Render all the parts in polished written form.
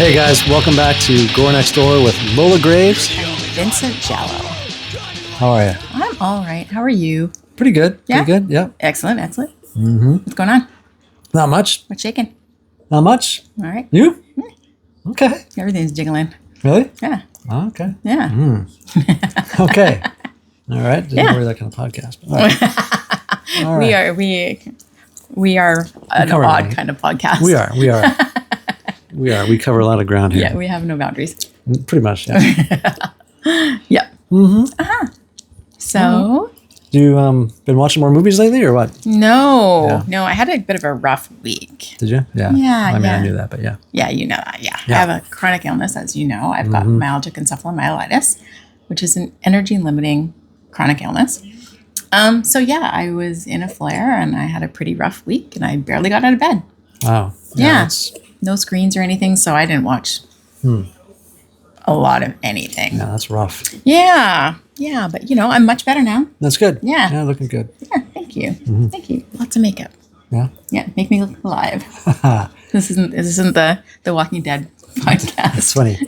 Hey guys, welcome back to Gore Next Door with Lola Graves. Vincent Jello. How are you? I'm all right. How are you? Pretty good. Yeah? Pretty good. Yeah. Excellent. What's going on? Not much. What's shaking? Not much. All right. You? Okay. Everything's jiggling. Really? Yeah. Oh, okay. Yeah. Okay. All right. Didn't Yeah. worry that kind of podcast. All right. All right. We are an cover odd everything. kind of podcast. We are. We cover a lot of ground here. Yeah, we have no boundaries. Pretty much, yeah. Yep. Mm-hmm. Uh-huh. So You I watching more movies lately or what? no, I had a bit of a rough week. Did you? Yeah. Yeah, I mean, yeah. I knew that, but yeah. Yeah, you know that. Yeah. Yeah. I have a chronic illness, as you know. I've got myalgic encephalomyelitis, which is an energy limiting chronic illness. So yeah, I was in a flare and I had a pretty rough week and I barely got out of bed. Wow. Yeah. That's, No screens or anything, so I didn't watch a lot of anything. yeah, that's rough. Yeah, but I'm much better now. That's good. Yeah. Yeah, looking good. Yeah, thank you. Thank you. Lots of makeup. Yeah. Yeah, make me look alive. This isn't the Walking Dead podcast. That's funny.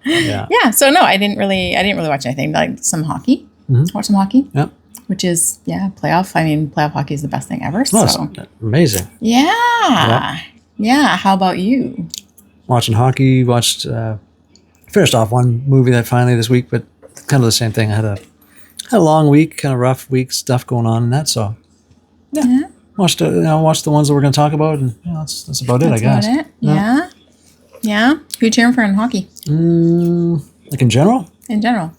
Yeah. Yeah, so no, I didn't really watch anything. Like some hockey. Watch some hockey. Yeah. Which is playoff. I mean, playoff hockey is the best thing ever. Oh, So it's amazing. yeah. How about you? Watching hockey, finished off one movie that finally this week, but kind of the same thing. I had a long week, kind of rough week, stuff going on and that. So Yeah. watched the ones that we're going to talk about, and that's about it, I guess. About it. Yeah. Who you cheering for in hockey Like in general, in general?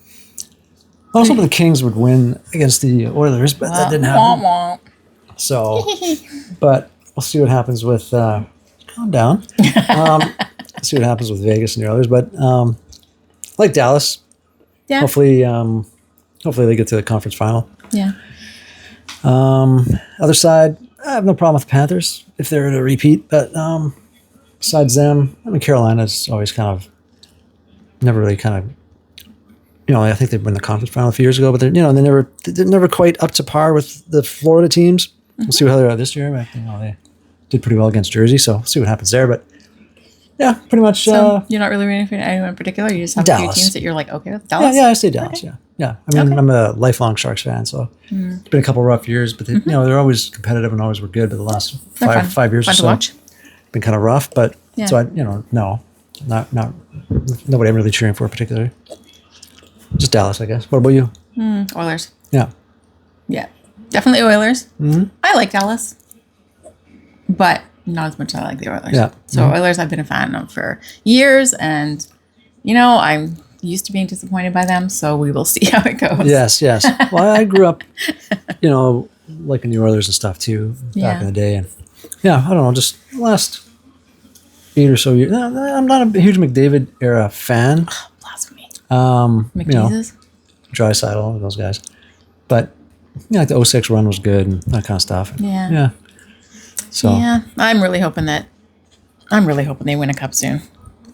I was hoping the Kings would win against the Oilers, but that didn't Womp happen. womp. So, but we'll see what happens with. Calm down. See what happens with Vegas and the others, but like Dallas. Yeah. Hopefully they get to the conference final. Yeah. Other side, I have no problem with the Panthers if they're to repeat, but besides them, I mean Carolina's always kind of never really kind of. I think they won the conference final a few years ago, but they're never quite up to par with the Florida teams. We'll see how they are this year. But, they did pretty well against Jersey, so we'll see what happens there. But yeah, pretty much. So you're not really rooting for anyone in particular. You just have a few Dallas. teams that you're like okay with. Dallas. Yeah, I say Dallas. Okay. Yeah. I mean, Okay. I'm a lifelong Sharks fan, so it's been a couple rough years, but they're always competitive and always were good. But the last They're fun. 5 years Fun or to so, watch. been kind of rough. But Yeah. so no, not nobody I'm really cheering for particularly. Just Dallas, I guess. What about you? Oilers. Yeah. Yeah. Definitely Oilers. I like Dallas, but not as much as I like the Oilers. Yeah. So Oilers I've been a fan of for years, and I'm used to being disappointed by them. So we will see how it goes. Yes. Well, I grew up, liking the Oilers and stuff too back in the day, and I don't know, just the last 8 or so years. I'm not a huge McDavid era fan. Blasphemy. McDavid, Draisaitl, and those guys, but like the 06 run was good and that kind of stuff. Yeah. So Yeah, I'm really hoping they win a cup soon.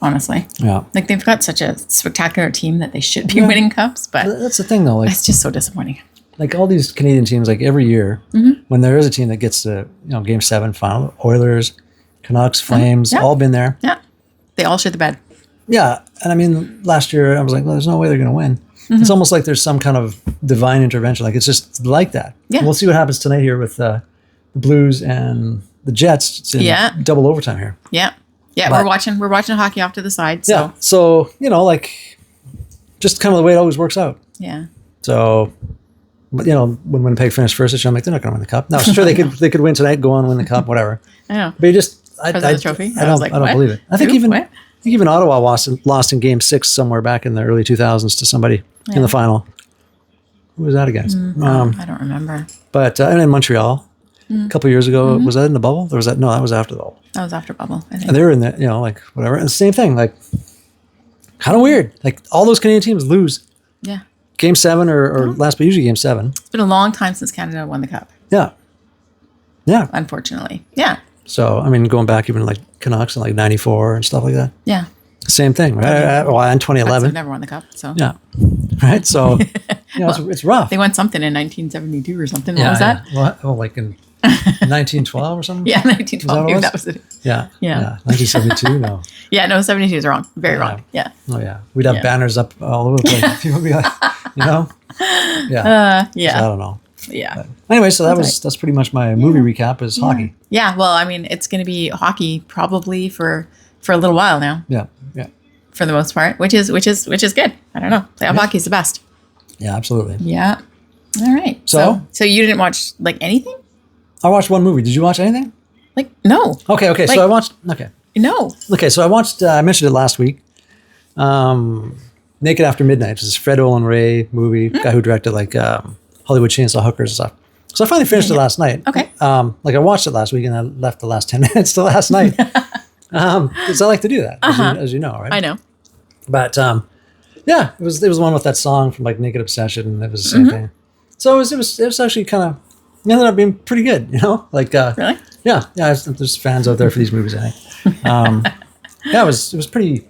Honestly, yeah, like they've got such a spectacular team that they should be winning cups, but that's the thing though. Like it's just so disappointing. like all these Canadian teams, like every year when there is a team that gets to Game 7 final, Oilers, Canucks, Flames, all been there. Yeah, they all shit the bed. Yeah, and I mean, last year I was like, well, there's no way they're going to win. It's almost like there's some kind of divine intervention. Like it's just like that. Yeah. We'll see what happens tonight here with the Blues and the Jets. It's in double overtime here. Yeah, But- we're watching hockey off to the side. So Yeah. So like just kind of the way it always works out. yeah. So, but when Winnipeg finished first this year, I'm like, they're not going to win the cup. No, sure they could win tonight, go on and win the cup, whatever. I know. But you just I Because of the trophy? I I don't was like, I don't what? believe it. I think Who? even Ottawa lost in Game 6 somewhere back in the early 2000s to somebody in the final. Who was that against? I don't remember. But and in Montreal a couple of years ago, was that in the bubble? Or was that no? That was after the bubble. That was after bubble, I think. And they were in the like whatever. And the same thing, like kind of weird. Like all those Canadian teams lose Yeah, Game 7 or last, but usually Game 7. it's been a long time since Canada won the cup. Yeah. Unfortunately, yeah. So I mean, going back even like Canucks in like '94 and stuff like that. Yeah. Same thing, right? Well, in I've 2011. never won the cup, so Yeah. Right. So it's rough. they won something in 1972 or something. Yeah, What was that? yeah. Well, like in 1912 or something? Yeah, 1912. Maybe that was it. Yeah. Yeah. 1972? No. Yeah, no, 72 is wrong. Very wrong. Yeah. Oh, yeah. We'd have banners up all over the place. People would be like, Yeah. Yeah. So I don't know. Yeah. But anyway, so that's pretty much my movie recap is hockey. Yeah. Well, I mean, it's going to be hockey probably for a little while now. Yeah. Yeah. For the most part, which is good. I don't know. Playoff hockey is the best. Yeah, absolutely. Yeah. All right. So you didn't watch like anything? I watched one movie. Did you watch anything? Like no. Okay. Like, So I watched. Okay. No. Okay. So I watched. I mentioned it last week. Naked After Midnight, which is a Fred Olen Ray movie, guy who directed like Hollywood Chainsaw Hookers and stuff. So I finally finished it last night. Okay. Like I watched it last week and I left the last 10 minutes to last night. Because I like to do that, as you know, right? I know. But yeah, it was one with that song from like Naked Obsession, and it was the same thing. So it was actually kind of ended up being pretty good, Like Really? Yeah. There's fans out there for these movies, I think. Yeah, it was pretty.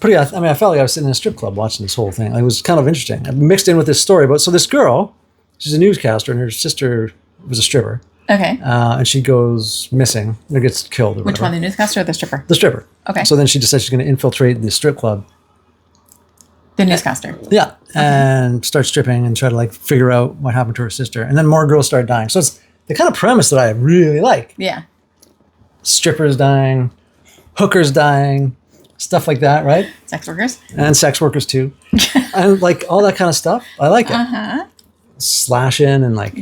I mean, I felt like I was sitting in a strip club watching this whole thing. It was kind of interesting. I mixed in with this story, so this girl, she's a newscaster, and her sister was a stripper. Okay. And she goes missing or gets killed. Or Which whatever. one, the newscaster or the stripper? The stripper. Okay. So then she decides she's going to infiltrate the strip club. The newscaster. Yeah. And start stripping and try to like figure out what happened to her sister. And then more girls start dying. So it's the kind of premise that I really like. Yeah. Strippers dying, hookers dying, stuff like that, right? Sex workers. And sex workers too. And like all that kind of stuff. I like it. Slashing and like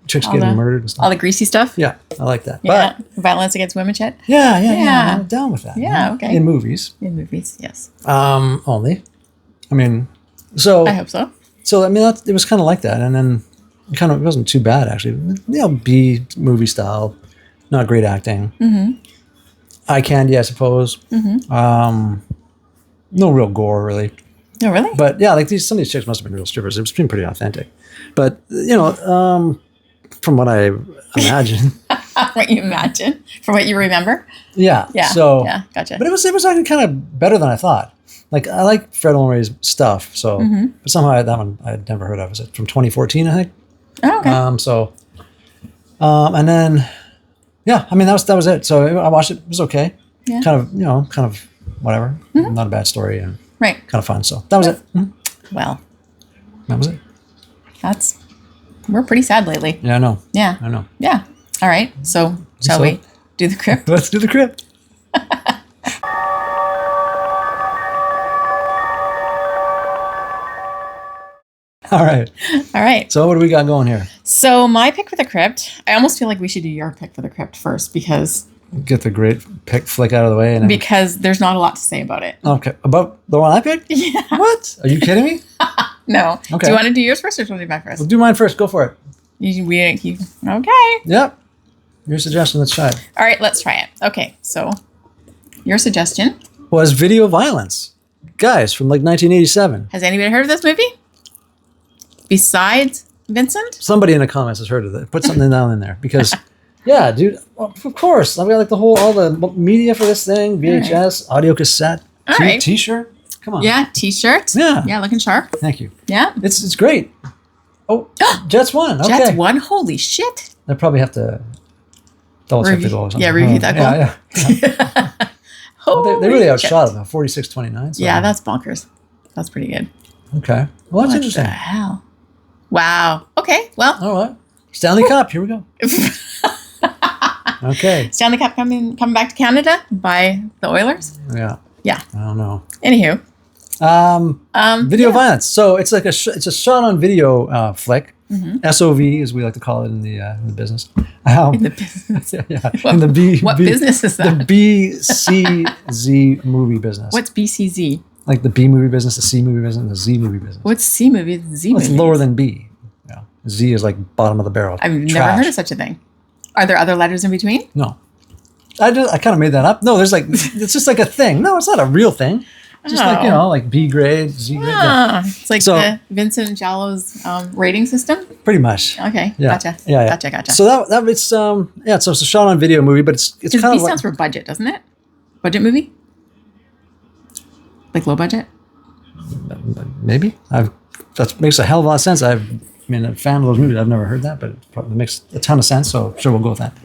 chicks getting murdered and stuff. All the greasy stuff. Yeah, I like that. Yeah. Violence against women shit. Yeah. I'm down with that. Yeah, okay. In movies. In movies, yes. Only. I mean, so. I hope so. So, I mean, it was kind of like that. And then it wasn't too bad, actually. B movie style. Not great acting. Eye candy, I suppose. No real gore, really. Oh, really? But yeah, like some of these chicks must have been real strippers. It was been pretty authentic. But, from what I imagine. What you imagine? From what you remember? Yeah. Yeah. So, yeah, gotcha. But it was actually kind of better than I thought. Like, I like Fred Olen Ray's stuff. So, but somehow that one I had never heard of. Is it from 2014, I think? Oh, okay. And then, yeah, I mean, that was it. So I watched it. It was okay. Yeah. Kind of whatever. Not a bad story and Right. kind of fun. So that was it. Well, That was it. we're pretty sad lately. Yeah, I know. Yeah. I know. Yeah. All right. So shall we do the crypt? Let's do the crypt. All right. All right. So what do we got going here? So my pick for the crypt, I almost feel like we should do your pick for the crypt first because Get the great flick out of the way. And then, there's not a lot to say about it. okay. About the one I picked? Yeah. What? Are you kidding me? No. Okay. Do you want to do yours first or do you want to do mine first? Well, do mine first. Go for it. Okay. Yep. Your suggestion. Let's try it. All right, let's try it. Okay, so your suggestion. Was Video Violence. Guys, from like 1987. Has anybody heard of this movie? Besides Vincent? Somebody in the comments has heard of it. Put something down in there because, yeah, dude, of course. I've got like all the media for this thing, VHS, audio cassette, All right. T-shirt. Come on. Yeah, t-shirt. Yeah. Yeah, looking sharp. Thank you. Yeah. It's great. Oh, Jets won. Okay. Jets won? Holy shit. I probably have to double check the goal or something. Yeah, review that goal. Yeah. Well, they really outshot them, 46-29. So. Yeah, that's bonkers. That's pretty good. Okay. Well, that's What interesting. the hell? Wow. Okay, well. All right. Stanley Cup. Here we go. Okay. Stanley Cup coming back to Canada by the Oilers? Yeah. Yeah. I don't know. Anywho. Video violence. So it's like it's a shot on video flick. SOV, as we like to call it in the business. In the business. Yeah. In the B. What B, business is that? The BCZ movie business. What's BCZ? Like the B movie business, the C movie business, and the Z movie business. What's C movie? Z movie? It's lower than B. Yeah. Z is like bottom of the barrel. I've never Trash. heard of such a thing. Are there other letters in between? No. I kind of made that up. No, there's like, it's just like a thing. No, it's not a real thing. Just like, like B grade, Z grade. Yeah. It's like the Vincent Jallo's rating system? Pretty much. Okay, Yeah. gotcha. Yeah. Gotcha. So that it's, so it's a shot on video movie, but it's Because kind B of like, stands for budget, doesn't it? Budget movie? Like low budget? maybe. That makes a hell of a lot of sense. I've I mean, a fan of those movies. I've never heard that, but it probably makes a ton of sense. So sure, we'll go with that.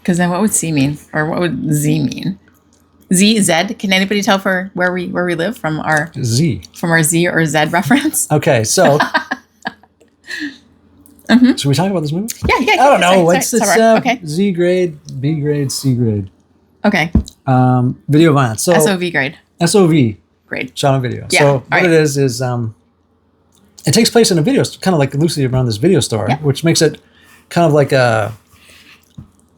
Because then what would C mean? Or what would Z mean? Z, Z? Can anybody tell for where we live from our Z Z or Z reference? Okay, so should we talk about this movie? Yeah. I don't know. It's okay. Z grade, B grade, C grade. Okay. Video violence. So SOV grade. SOV. Grade. Shot on video. Yeah, So what it is it takes place in a video, kind of like loosely around this video store, which makes it kind of like a,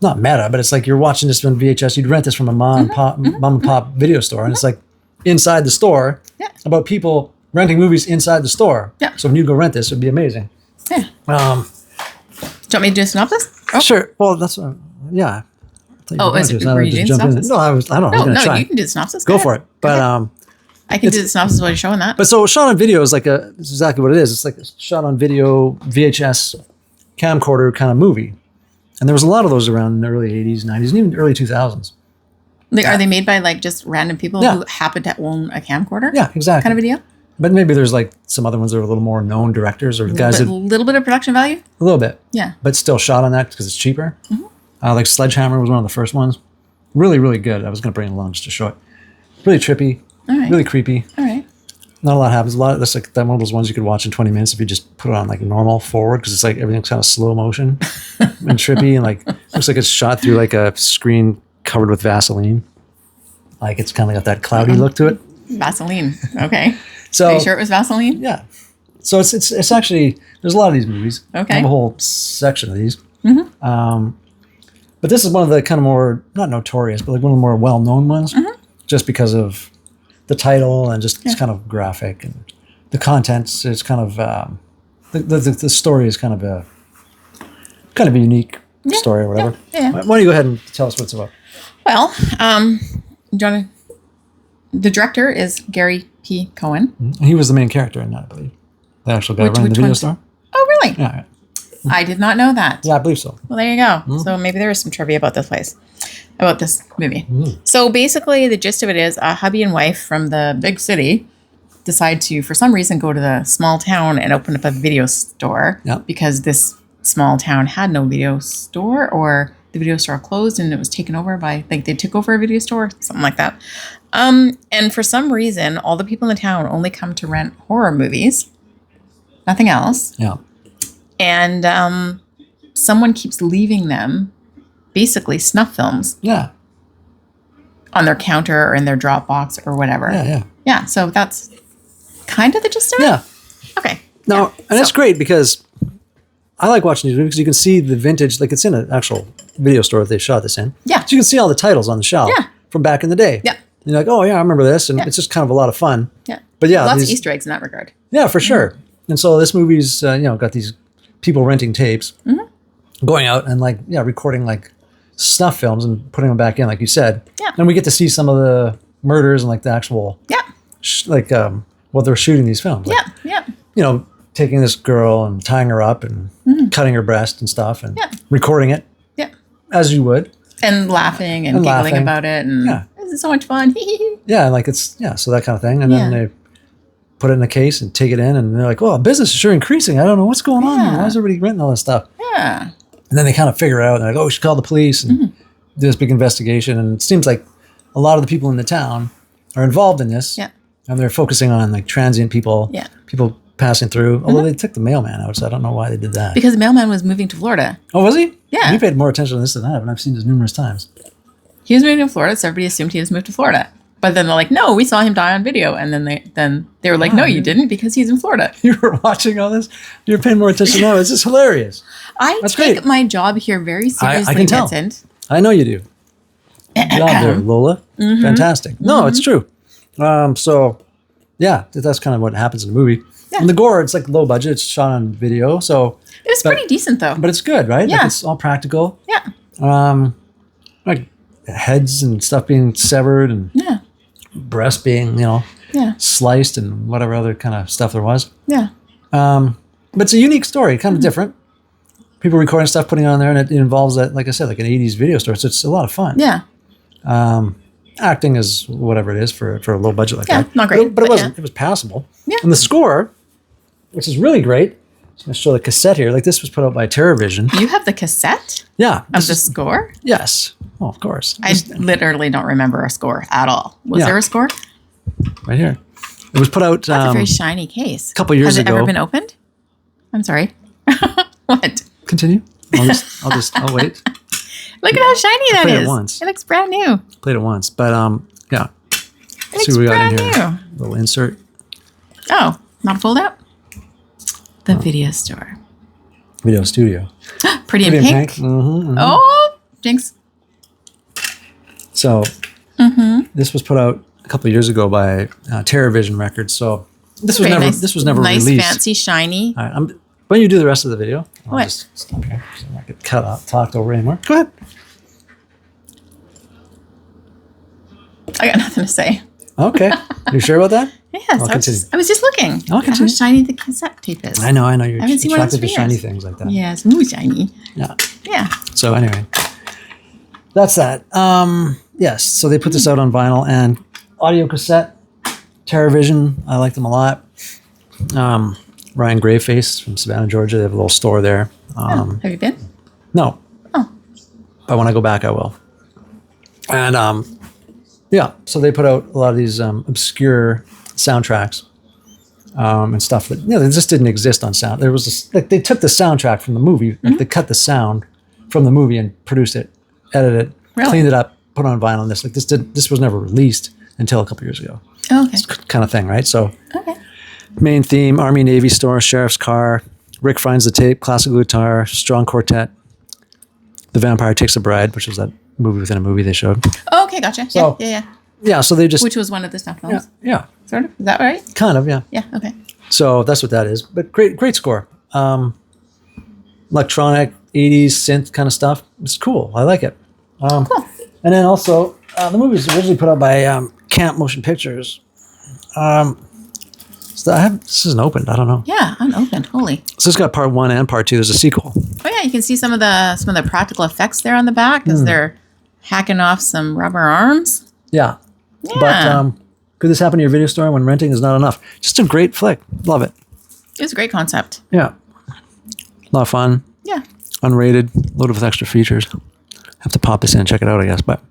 not meta, but it's like you're watching this on VHS. You'd rent this from a mom and pop video store, and it's like inside the store about people renting movies inside the store. Yeah. So when you go rent this, it'd be amazing. Yeah. Do you want me to do a synopsis? Oh. Sure. Well, that's yeah. Is it were you doing synopsis? No, I don't know. No, try. you can do the synopsis. Go for it. But I can do the synopsis while you're showing that. But so shot on video is it's exactly what it is. It's like a shot on video VHS camcorder kind of movie. And there was a lot of those around in the early 80s, 90s, and even early 2000s. Like, are they made by like just random people who happen to own a camcorder? Yeah, exactly. Kind of video? But maybe there's like some other ones that are a little more known directors or guys that... A little bit of production value? A little bit. Yeah. But still shot on that because it's cheaper. Like Sledgehammer was one of the first ones. Really, really good. I was going to bring it along just to show it. Really trippy. All right. Really creepy. All right. Not a lot happens. That's like one of those ones you could watch in 20 minutes if you just put it on like normal forward, because it's like everything's kind of slow motion and trippy, and like looks like it's shot through like a screen covered with Vaseline. Like it's kind of got that cloudy look to it. Vaseline. Okay. So are you sure it was Vaseline? Yeah. So it's actually, there's a lot of these movies. Okay. I have a whole section of these. But this is one of the kind of more, not notorious, but like one of the more well-known ones, just because of the title and just it's kind of graphic, and the contents is kind of the story is kind of a unique story or whatever. Yeah. Why don't you go ahead and tell us what it's about? Well, the director is Gary P. Cohen. He was the main character in that, I believe. The actual guy running the video store. Oh, really? Yeah. I did not know that. Yeah, I believe so. Well, there you go. So maybe there is some trivia about this movie. So basically, the gist of it is a hubby and wife from the big city decide to, for some reason, go to the small town and open up a video store because this small town had no video store, or the video store closed and it was taken over by, like, they took over a video store, something like that. And for some reason, all the people in the town only come to rent horror movies, nothing else. Yeah. And someone keeps leaving them basically snuff films. Yeah. On their counter or in their Dropbox or whatever. Yeah. Yeah, so that's kind of the gist of it? Yeah. Okay. No, and it's great because I like watching these movies because you can see the vintage, like it's in an actual video store that they shot this in. Yeah. So you can see all the titles on the shelf from back in the day. Yeah. And you're like, oh yeah, I remember this. And it's just kind of a lot of fun. Yeah. But yeah. Lots of Easter eggs in that regard. Yeah, for sure. And so this movie's, got these people renting tapes, going out and recording like snuff films and putting them back in, like you said. Yeah. And we get to see some of the murders and like the actual, what they're shooting these films. Like, taking this girl and tying her up and cutting her breast and stuff and recording it. Yeah. As you would. And laughing and giggling about it. And this is so much fun. Yeah. Like so that kind of thing. And then they put it in a case and take it in, and they're like, "Oh, business is sure increasing. I don't know what's going on here. Why is everybody renting all this stuff?" Yeah. And then they kind of figure it out, and they're like, "Oh, we should call the police and do this big investigation." And it seems like a lot of the people in the town are involved in this. Yeah. And they're focusing on like transient people. Yeah. People passing through. Although they took the mailman out, so I don't know why they did that. Because the mailman was moving to Florida. Oh, was he? Yeah. You paid more attention to this than I have, and I've seen this numerous times. He was moving to Florida, so everybody assumed he was moved to Florida. But then they're like, no, we saw him die on video. And then they were like, no, you didn't, because he's in Florida. You were watching all this? You're paying more attention now. It's just hilarious. That's take my job here very seriously, I can tell. Vincent. I know you do. Good job there, Lola. Fantastic. No, it's true. So, yeah, that's kind of what happens in the movie. Yeah. And the gore, it's like low budget. It's shot on video. So it was pretty decent, though. But it's good, right? Yeah. Like it's all practical. Yeah. Like heads and stuff being severed and breast being, sliced and whatever other kind of stuff there was. Yeah. But it's a unique story, kind of different. People recording stuff, putting it on there, and it involves that, like I said, like an 80s video store. So it's a lot of fun. Yeah. Acting is whatever it is for a low budget like that. Not great. But it wasn't. It was passable. Yeah. And the score, which is really great. I show the cassette here. Like this was put out by TerraVision. You have the cassette Yeah. of the score? Yes. Oh, of course. I literally don't remember a score at all. Was there a score? Right here. It was put out That's a very shiny case. a couple years ago. Has it ever been opened? I'm sorry. What? Continue. I'll wait. Look at how shiny that played is. it once. It looks brand new. Played it once, but yeah. It Let's see looks what we got in brand here. new. Little insert. Oh, not a fold out? The video store. Video studio. Pretty in pink. Mm-hmm. Oh, jinx. So this was put out a couple of years ago by TerraVision Records. So this was Very never nice. this was never nice, released. fancy, shiny. All right, why don't you do the rest of the video? I'll What? just stop here so I get cut out, talked over anymore. Go ahead. I got nothing to say. Okay. You sure about that? Yes, continue. I was just looking I'll at how continue. shiny the cassette tape is. I know. You're I haven't seen one of those attracted to for shiny years. things like that. Yeah, it's really shiny. Yeah. Yeah. So anyway, that's that. Yes. So they put this out on vinyl and audio cassette. TerraVision. I like them a lot. Ryan Grayface from Savannah, Georgia. They have a little store there. Have you been? No. Oh. But when I go back, I will. And yeah, so they put out a lot of these obscure soundtracks and stuff that they just didn't exist on sound. There was this, like they took the soundtrack from the movie, like they cut the sound from the movie and produced it, edited it, Really? cleaned it up, put it on vinyl. And this was never released until a couple years ago. Oh, okay. Kind of thing, right? So Okay. main theme: Army Navy store, sheriff's car. Rick finds the tape, classical guitar, strong quartet. The Vampire Takes a Bride, which was that movie within a movie they showed. Oh, okay, gotcha. So- Yeah. Yeah, so they just Which was one of the snuff films. yeah, Sort of. Is that right? kind of, yeah. Yeah. Okay. So that's what that is. But great score. Electronic 80s synth kind of stuff. It's cool. I like it. Cool. And then also, the movie was originally put out by Camp Motion Pictures. So this isn't opened. I don't know. Yeah, unopened. Holy. So it's got part 1 and part 2. There's a sequel. Oh yeah, you can see some of the practical effects there on the back as they're hacking off some rubber arms. Yeah. Yeah. But could this happen to your video store when renting is not enough? Just a great flick. Love it. It was a great concept. Yeah. A lot of fun. Yeah. Unrated. Loaded with extra features. Have to pop this in and check it out, I guess. But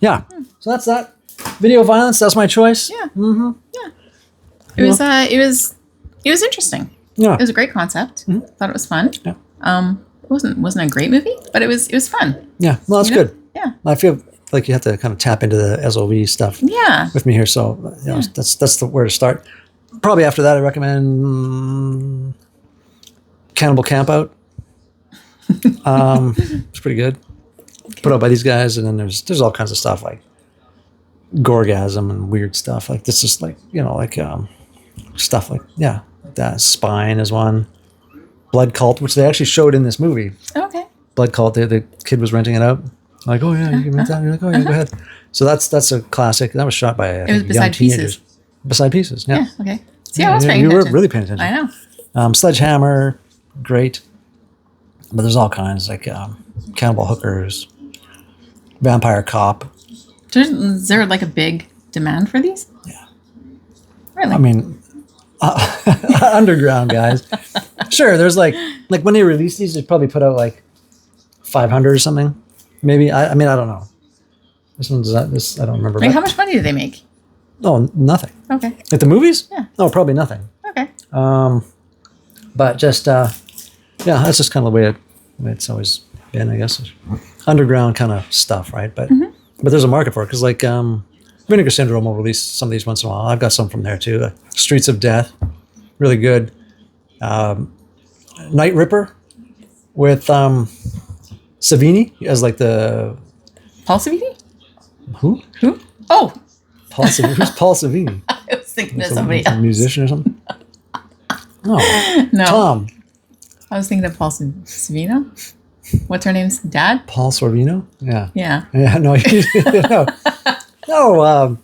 yeah. So that's that. Video violence. That's my choice. Yeah. Mm-hmm. Yeah. It was interesting. Yeah. It was a great concept. Thought it was fun. Yeah. It wasn't a great movie, but it was fun. Yeah. Well, that's You know? good. Yeah. I feel like you have to kind of tap into the SOV stuff Yeah. with me here. So that's the where to start. Probably after that, I recommend Cannibal Campout. It's pretty good. Put out by these guys, and then there's all kinds of stuff like Gorgasm and weird stuff like this. Just like stuff like that. Spine is one. Blood Cult, which they actually showed in this movie. Okay. Blood Cult. The kid was renting it out. Like, oh yeah, you can rent that. You're like, oh yeah, go ahead. So that's a classic. That was shot by It was Beside Pieces. Beside Pieces. Yeah. Yeah. Okay. See, I was paying you attention. were really paying attention. I know. Sledgehammer, great. But there's all kinds like Cannibal Hookers, Vampire Cop. Is there like a big demand for these? Yeah. Really? I mean, underground guys. Sure, there's like when they released these, they probably put out like 500 or something. Maybe I mean I don't know. This I don't remember. Like, how much money do they make? Oh, nothing. Okay. At the movies? Yeah. Oh, probably nothing. Okay. But just that's just kind of the way it's always been, I guess. Underground kind of stuff, right? But there's a market for it because like Vinegar Syndrome will release some of these once in a while. I've got some from there too. Streets of Death, really good. Night Ripper with Savini as like the Paul Savini? who? Who? Oh, Paul Savini. Who's Paul Savini? I was thinking of Some somebody else. musician or something? No. No. Tom. I was thinking of Paul Savino. What's her name's dad? Paul Sorvino? Yeah. Yeah. Yeah, no. No,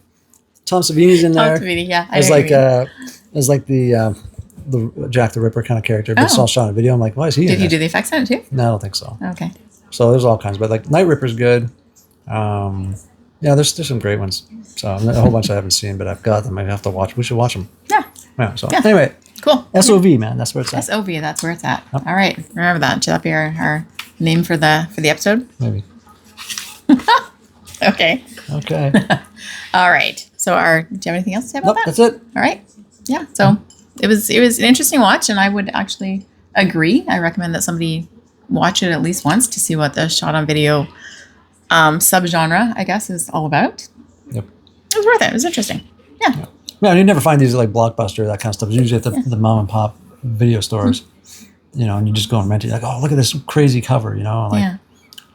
Tom Savini's in there. Tom Savini, yeah. I As know what like you as like the Jack the Ripper kind of character, but it's Oh. all shot on video. I'm like, why is he mean. in Did he this? do the effects on it too? No, I don't think so. Okay. So there's all kinds, but like Night Ripper's good. Yeah, there's some great ones. So a whole bunch I haven't seen, but I've got them. I have to watch. We should watch them. Yeah. Yeah. So Yeah. anyway, Cool. SOV, man, that's where it's at. SOV, that's where it's at. Yep. All right. Remember that. Should that be our name for the episode? Maybe. Okay. Okay. All right. So do you have anything else to say about that? That's it. All right. Yeah. So it was an interesting watch, and I would actually agree. I recommend that somebody watch it at least once to see what the shot on video subgenre, I guess, is all about. Yep. It was worth it. It was interesting. Yeah. Yeah, you never find these like Blockbuster, that kind of stuff. It's usually at the mom and pop video stores, and you just go and rent it. Like, oh, look at this crazy cover, Like,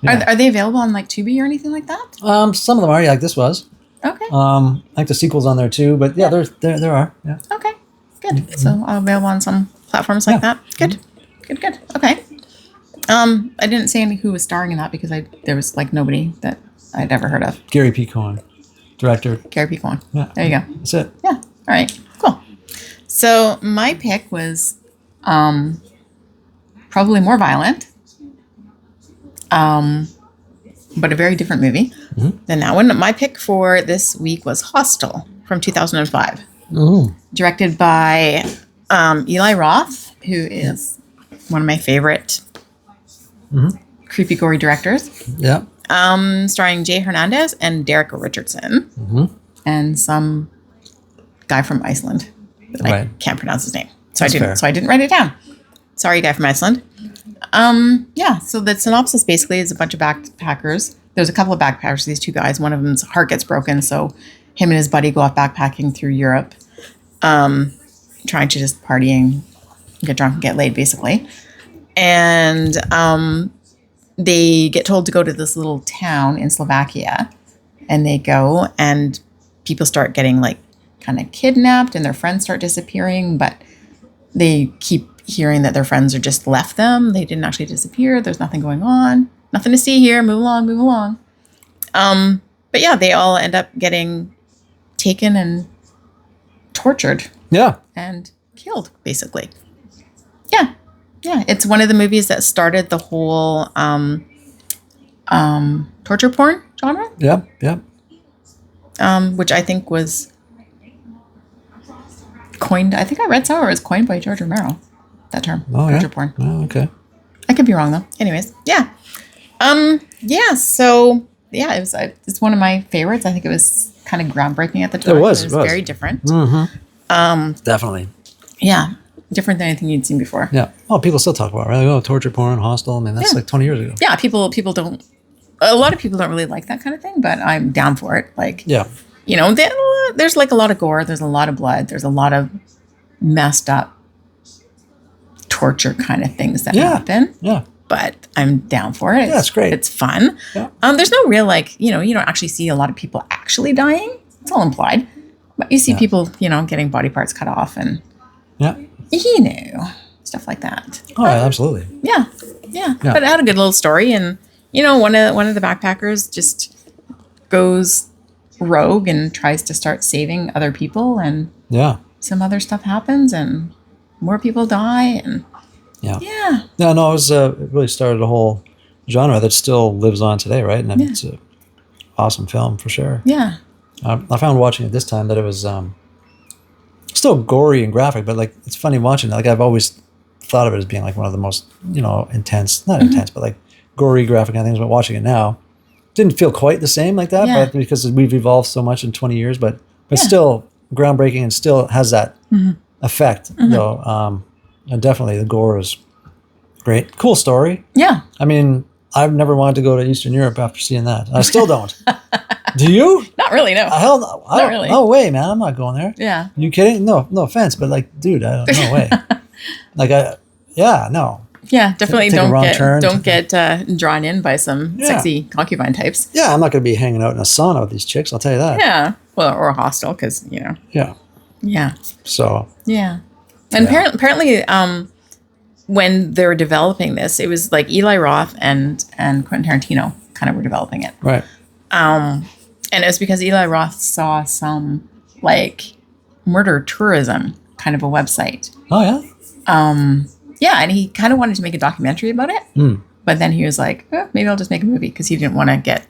yeah. Are they available on like Tubi or anything like that? Some of them are, like this was. Okay. I think the sequel's on there too, but yeah, there are. Yeah. Okay. Good. So available on some platforms like that. Good. Good. Okay. I didn't say who was starring in that because there was like nobody that I'd ever heard of. Gary P. Cohen, director. Gary P. Cohen. Yeah. There you go. That's it. Yeah. All right. Cool. So my pick was probably more violent, but a very different movie than that one. My pick for this week was Hostel from 2005, directed by Eli Roth, who is one of my favorite creepy, gory directors. Yeah. Starring Jay Hernandez and Derek Richardson, and some guy from Iceland that I can't pronounce his name, so I didn't write it down. Sorry, guy from Iceland. Yeah. So the synopsis basically is a bunch of backpackers. There's a couple of backpackers. These two guys. One of them's heart gets broken, so him and his buddy go off backpacking through Europe, trying to just partying, get drunk, and get laid, basically. And they get told to go to this little town in Slovakia, and they go, and people start getting like kind of kidnapped, and their friends start disappearing, but they keep hearing that their friends are just left them. They didn't actually disappear. There's nothing going on. Nothing to see here. Move along. But yeah, they all end up getting taken and tortured. Yeah. And killed, basically. Yeah. Yeah. It's one of the movies that started the whole torture porn genre. Yep. Which I think was coined. I think I read somewhere it was coined by George Romero. That term. Torture porn. Oh, okay. I could be wrong though. Anyways, yeah. So yeah, it's one of my favorites. I think it was kind of groundbreaking at the time. It was very different. Definitely. Yeah. Different than anything you'd seen before. Yeah. Oh, people still talk about it, right? Like, torture porn, Hostel. I mean, that's like 20 years ago. Yeah. People don't. A lot of people don't really like that kind of thing, but I'm down for it. Like, yeah. There's like a lot of gore. There's a lot of blood. There's a lot of messed up torture kind of things that happen. Yeah. But I'm down for it. Yeah, it's great. It's fun. Yeah. There's no real you don't actually see a lot of people actually dying. It's all implied. But you see people, getting body parts cut off and stuff like that. Oh, absolutely. Yeah. But it had a good little story, and one of the backpackers just goes rogue and tries to start saving other people, and some other stuff happens, and more people die, and it really started a whole genre that still lives on today, right? And it's an awesome film for sure. Yeah. I found watching it this time that it was still gory and graphic, but like it's funny watching it. Like I've always thought of it as being like one of the most intense, not intense, but like gory, graphic kind of things. But watching it now, didn't feel quite the same like that, but because we've evolved so much in 20 years, but still groundbreaking and still has that effect. Though, and definitely the gore is great, cool story. Yeah, I mean, I've never wanted to go to Eastern Europe after seeing that. I still don't. Do you? Not really. No. Hell no. Not really. No way, man. I'm not going there. Yeah. You kidding? No offense, but like, dude, no way. No. Yeah, definitely Take a wrong turn. don't get drawn in by some sexy concubine types. Yeah, I'm not going to be hanging out in a sauna with these chicks. I'll tell you that. Yeah, well, or a hostel, because Yeah. Yeah. So. Yeah, and apparently, when they were developing this, it was like Eli Roth and Quentin Tarantino kind of were developing it. Right. And it was because Eli Roth saw some like murder tourism kind of a website. Oh yeah. Yeah, and he kind of wanted to make a documentary about it, but then he was like, maybe I'll just make a movie, because he didn't want to get,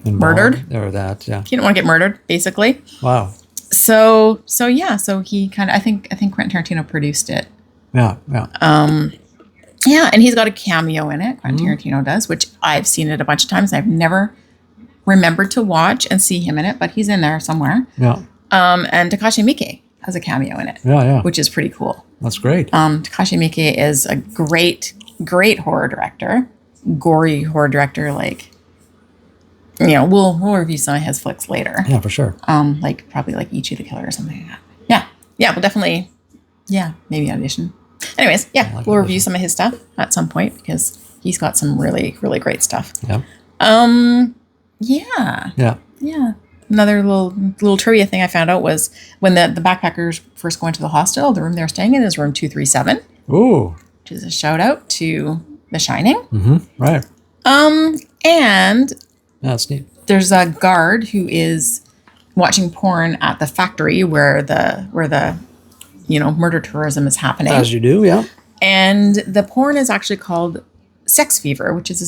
murdered. Or that, yeah. He didn't want to get murdered, basically. Wow. So he kind of, I think Quentin Tarantino produced it. Yeah. Yeah, and he's got a cameo in it. Quentin Tarantino does, which I've seen it a bunch of times. I've never remembered to watch and see him in it, but he's in there somewhere. Yeah. And Takashi Miike has a cameo in it. Yeah. Which is pretty cool. That's great. Takashi Miike is a great horror director, gory horror director. Like, we'll review some of his flicks later. Yeah, for sure. Probably like Ichi the Killer or something like that. Yeah, we'll definitely. Yeah, maybe audition. Anyways, we'll review some of his stuff at some point because he's got some really, really great stuff. Yeah. Yeah. Another little trivia thing I found out was when the backpackers first go into the hostel, the room they're staying in is room 237. Ooh. Which is a shout out to The Shining. Mm-hmm. Right. And That's neat. there's a guard who is watching porn at the factory where the murder tourism is happening. As you do, yeah. And the porn is actually called Sex Fever, which is a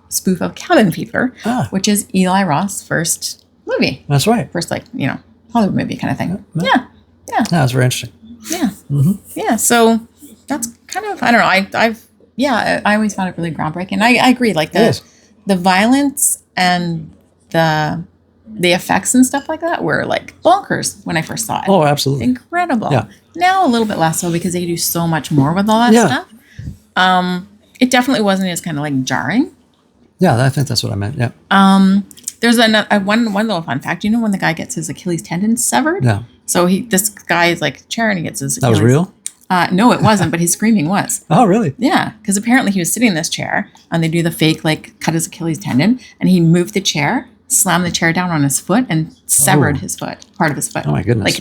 spoof of Cabin Fever, which is Eli Roth's first movie. That's right. First, Hollywood movie kind of thing. Yeah. That's very interesting. Yeah. Mm-hmm. Yeah. So that's kind of, I don't know. I always found it really groundbreaking. I agree. Like the violence and the effects and stuff like that were like bonkers when I first saw it. Oh, absolutely. Incredible. Yeah. Now a little bit less so because they do so much more with all that stuff. It definitely wasn't as kind of like jarring. Yeah, I think that's what I meant. Yeah. There's one little fun fact. You know when the guy gets his Achilles tendon severed? Yeah. So this guy is like chair and he gets his Achilles. That was real? No, it wasn't, but his screaming was. Oh, really? Yeah, because apparently he was sitting in this chair and they do the fake cut his Achilles tendon and he moved the chair, slammed the chair down on his foot and severed his foot, part of his foot. Oh my goodness.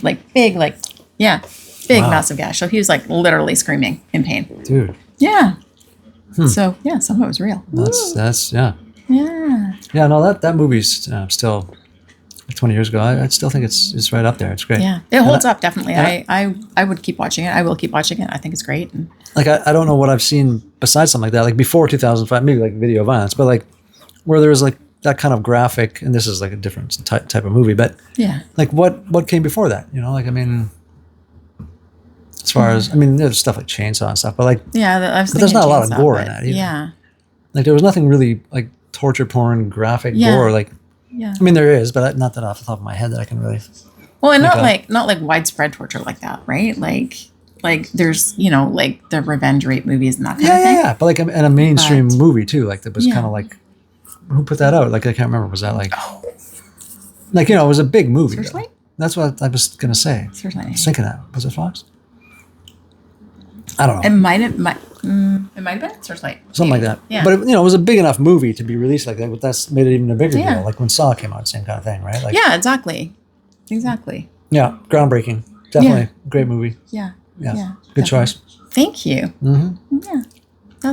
Big, massive gash. So he was literally screaming in pain. Dude. Yeah. So some of it was real. That's yeah. Yeah. Yeah, no, that movie's still 20 years ago. I still think it's right up there. It's great. Yeah, it holds up definitely. I would keep watching it. I will keep watching it. I think it's great. And I don't know what I've seen besides something like that. Like before 2005, maybe like video violence, but where there was that kind of graphic, and this is like a different type of movie. But yeah, what came before that? As far as there's stuff like Chainsaw and stuff, but but there's not a lot of gore in that either. Yeah, there was nothing really like torture porn, graphic gore. Yeah. There is, but not that off the top of my head that I can really. Well, and not like widespread torture like that, right? Like there's the revenge rape movies and that kind of thing. Yeah, but in a mainstream movie too, that was kind of who put that out? I can't remember. Was that it was a big movie. Seriously? That's what I was gonna say. Seriously? I was thinking that. Was it Fox? I don't know. It might have been Searchlight. Something like that. Yeah. But it was a big enough movie to be released like that. But that's made it even a bigger deal. Like when Saw came out, same kind of thing, right? Yeah, exactly. Yeah, groundbreaking. Definitely a great movie. Yeah. Good choice. Thank you. Mm-hmm. Yeah. I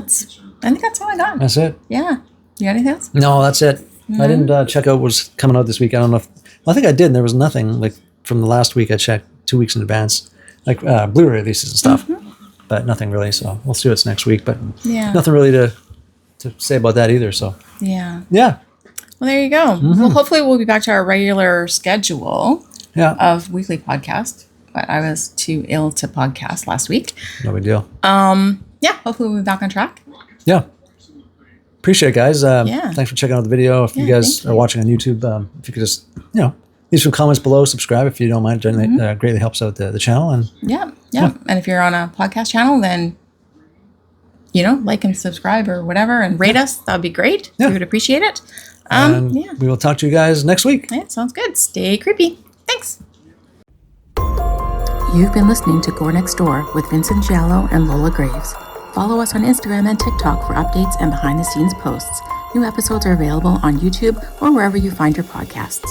think that's all I got. That's it. Yeah. You got anything else? No, that's it. Mm-hmm. I didn't check out what's coming out this week. I don't know I think I did, and there was nothing from the last week I checked 2 weeks in advance, Blu-ray releases and stuff. Mm-hmm. But nothing really, so we'll see what's next week. But nothing really to say about that either. So yeah. Well, there you go. Mm-hmm. Well, hopefully we'll be back to our regular schedule of weekly podcast. But I was too ill to podcast last week. No big deal. Hopefully we'll be back on track. Yeah. Appreciate it, guys. Thanks for checking out the video. If you guys are watching on YouTube, if you could just leave some comments below, subscribe if you don't mind. It greatly helps out the channel. And yeah. And if you're on a podcast channel, then like and subscribe or whatever, and rate us. That would be great. We would appreciate it. We will talk to you guys next week. Yeah, sounds good. Stay creepy. Thanks. You've been listening to Gore Next Door with Vincent Giallo and Lola Graves. Follow us on Instagram and TikTok for updates and behind-the-scenes posts. New episodes are available on YouTube or wherever you find your podcasts.